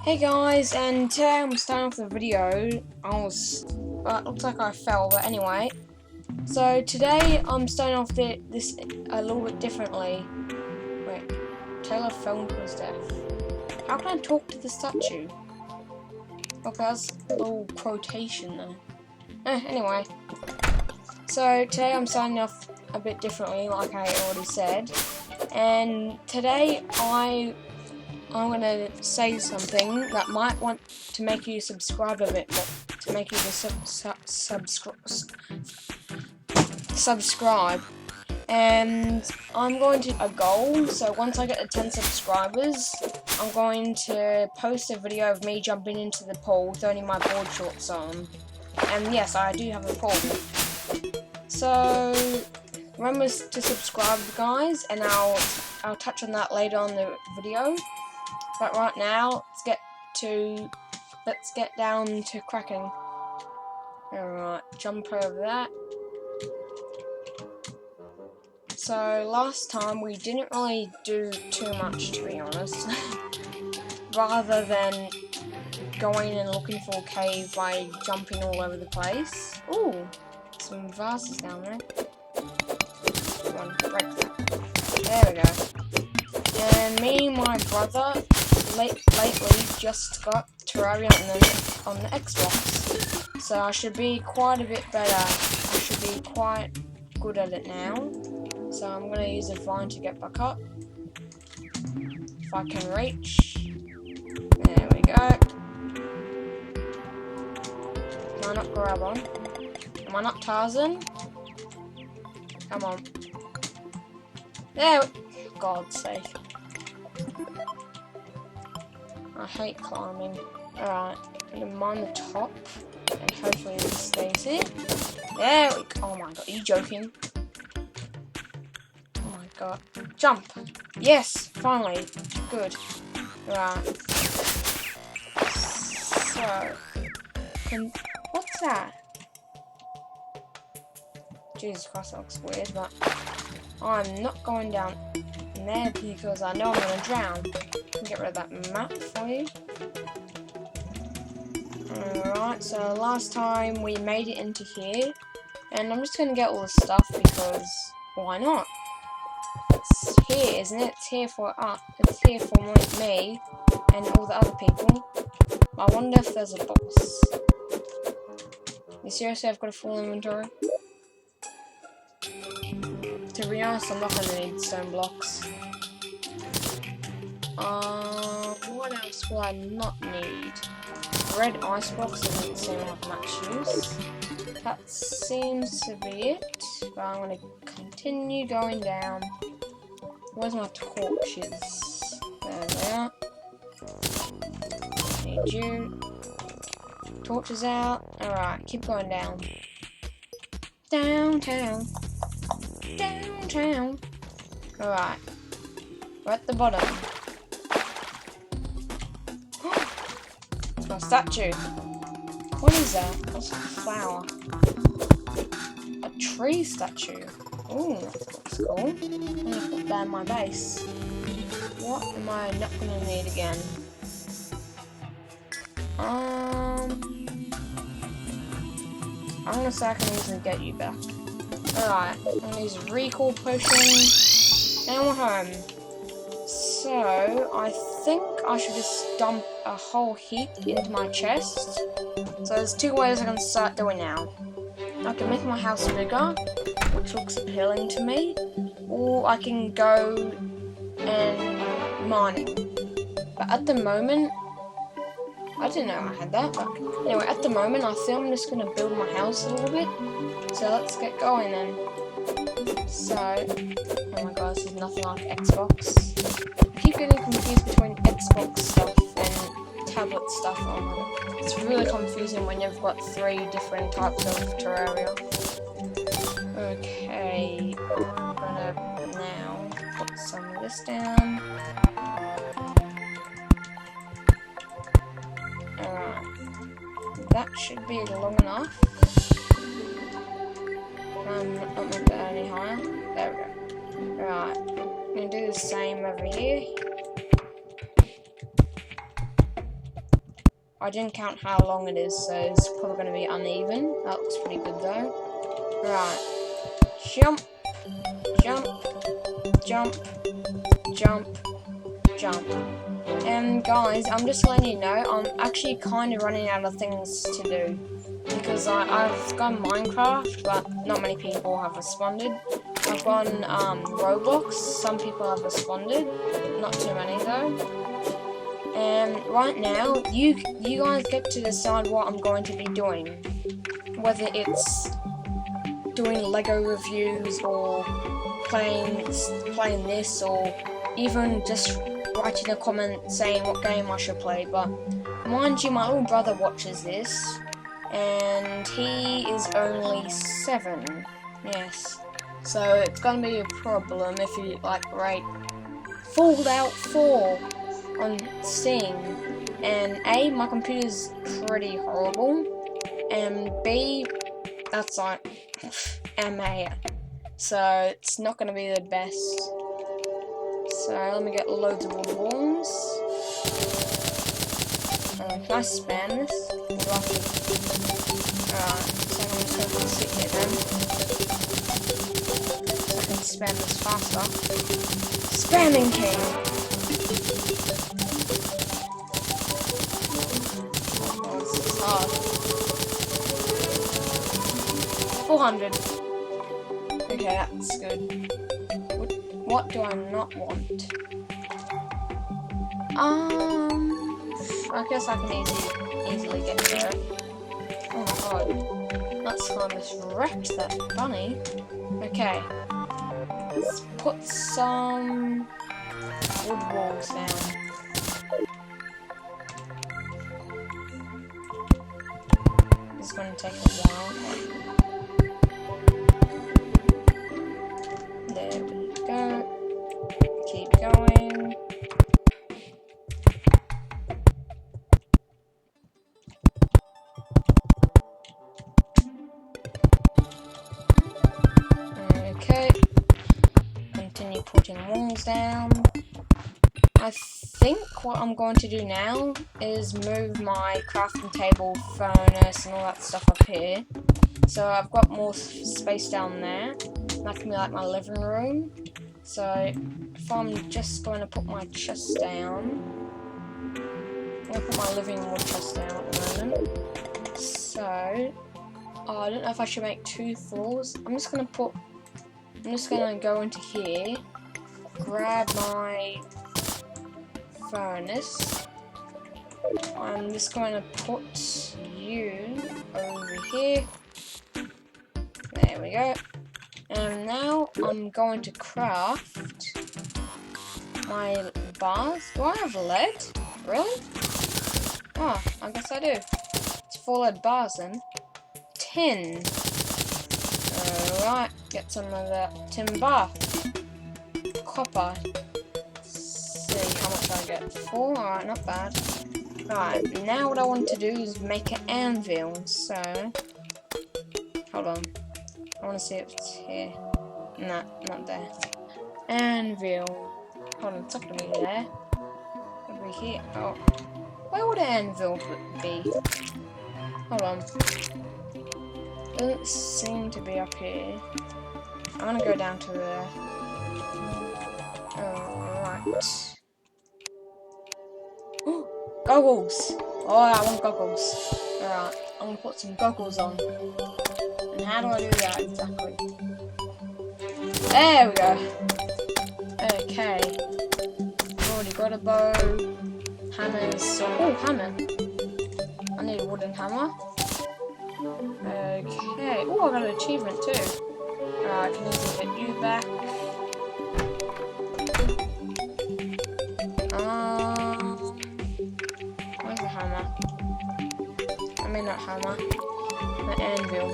Hey guys, and today I'm starting off the video. It looks like I fell, but anyway. So today I'm starting off this a little bit differently. Wait, Taylor fell into his death. How can I talk to the statue? Okay, that's a little quotation there. Anyway. So today I'm starting off a bit differently, like I already said. And today I'm gonna say something that might want to make you subscribe a bit, but to make you subscribe. And I'm going to a goal. So once I get to 10 subscribers, I'm going to post a video of me jumping into the pool with only my board shorts on. And yes, I do have a pool. So remember to subscribe, guys, and I'll touch on that later on the video. But right now, let's get down to cracking. Alright, jump over that. So last time we didn't really do too much, to be honest. Rather than going and looking for a cave by jumping all over the place. Ooh, some vases down there. Come on, break that. There we go. And me and my brother lately just got Terraria on the Xbox, so I should be quite a bit better. I should be quite good at it now. So I'm gonna use a vine to get back up. If I can reach. There we go. Can I not grab on? Am I not Tarzan? Come on. There. God's sake. I hate climbing. Alright, I'm gonna mine the top, and hopefully it stays here. There we go. Oh my god, are you joking? Oh my god. Jump! Yes! Finally. Good. Right. So. What's that? Jesus Christ, that looks weird, but I'm not going down there because I know I'm gonna drown. Get rid of that map for you. Alright, so last time we made it into here, and I'm just gonna get all the stuff because why not? It's here, isn't it? It's here for us. It's here for me and all the other people. I wonder if there's a boss. You seriously have got a full inventory? To be honest, I'm not gonna need stone blocks. What else will I not need? Red ice blocks doesn't seem like much use. That seems to be it. But I'm gonna continue going down. Where's my torches? There they are. Need you. Torches out. Alright, keep going down. Downtown. Downtown. Alright. We're at the bottom. It's my statue. What is that? What's a flower? A tree statue. Ooh, that looks cool. I'm gonna put that in my base. What am I not gonna need again? I'm gonna say I can easily get you back. Alright, I'm gonna use a recall potion. And we're home. So, I think I should just dump a whole heap into my chest. So there's two ways I can start doing now. I can make my house bigger, which looks appealing to me, or I can go and mine it. But at the moment, I didn't know I had that, but anyway, at the moment I think I'm just going to build my house a little bit. So let's get going then. So, oh my god, this is nothing like Xbox. I keep getting confused between Xbox stuff and tablet stuff. It's really confusing when you've got 3 different types of Terraria. Okay, I'm gonna now put some of this down. Alright, that should be long enough. Not make that any higher. There we go. Alright, I'm gonna do the same over here. I didn't count how long it is, so it's probably going to be uneven. That looks pretty good though. Right. Jump, jump, jump, jump, jump. And guys, I'm just letting you know, I'm actually kind of running out of things to do. Because I've gone Minecraft, but not many people have responded. I've gone Roblox, some people have responded, not too many though. And right now, you guys get to decide what I'm going to be doing. Whether it's doing Lego reviews, or playing this, or even just writing a comment saying what game I should play. But mind you, my little brother watches this, and he is only 7. Yes. So it's gonna be a problem if you rate Fallout 4 on Steam. And A, my computer's pretty horrible, and B, that's MA. So it's not gonna be the best. So let me get loads of wood walls. Can I spam this? Alright, so I'm just going to sit here then. So I can spam this faster. Spamming king! Oh, this is hard. 400. Okay, that's good. What do I not want? I guess I can easily get there. Oh my god. That's kind of wrecked that bunny. Okay. Let's put some wood walls down. This is going to take a while. There we go. Keep going. Okay. Continue putting walls down. I think what I'm going to do now is move my crafting table, furnace, and all that stuff up here. So I've got more space down there. That can be like my living room. So if I'm just going to put my chest down, I'm going to put my living room chest down at the moment. So I don't know if I should make 2 floors. I'm just going to go into here, grab my furnace. I'm just going to put you over here. There we go. And now I'm going to craft my bars. Do I have lead? Really? Oh, I guess I do. It's 4 lead bars then. 10. Alright, get some of that timber. Copper. Let's see how much I get. 4, alright, not bad. Alright, now what I want to do is make an anvil, so hold on. I want to see if it's here. Nah, not there. Anvil. Hold on, it's not going to be there. Over here. Oh. Where would an anvil be? Hold on. Doesn't seem to be up here. I'm going to go down to there. Alright. Goggles! Oh, I want goggles. Alright, I'm going to put some goggles on. And how do I do that exactly? There we go. Okay. I've already got a bow. Hammers. Oh, hammer. I need a wooden hammer. Okay. Oh, I got an achievement too. Alright, I can easily get you back. Where's the hammer? I mean, not hammer. The anvil.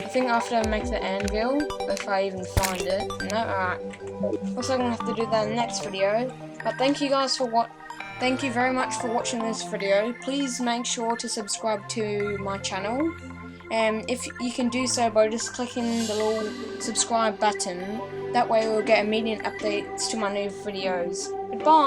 I think I have to make the anvil if I even find it. No, alright. Also, I'm gonna have to do that in the next video. But thank you guys for Thank you very much for watching this video. Please make sure to subscribe to my channel. If you can do so by just clicking the little subscribe button. That way you'll get immediate updates to my new videos. Goodbye!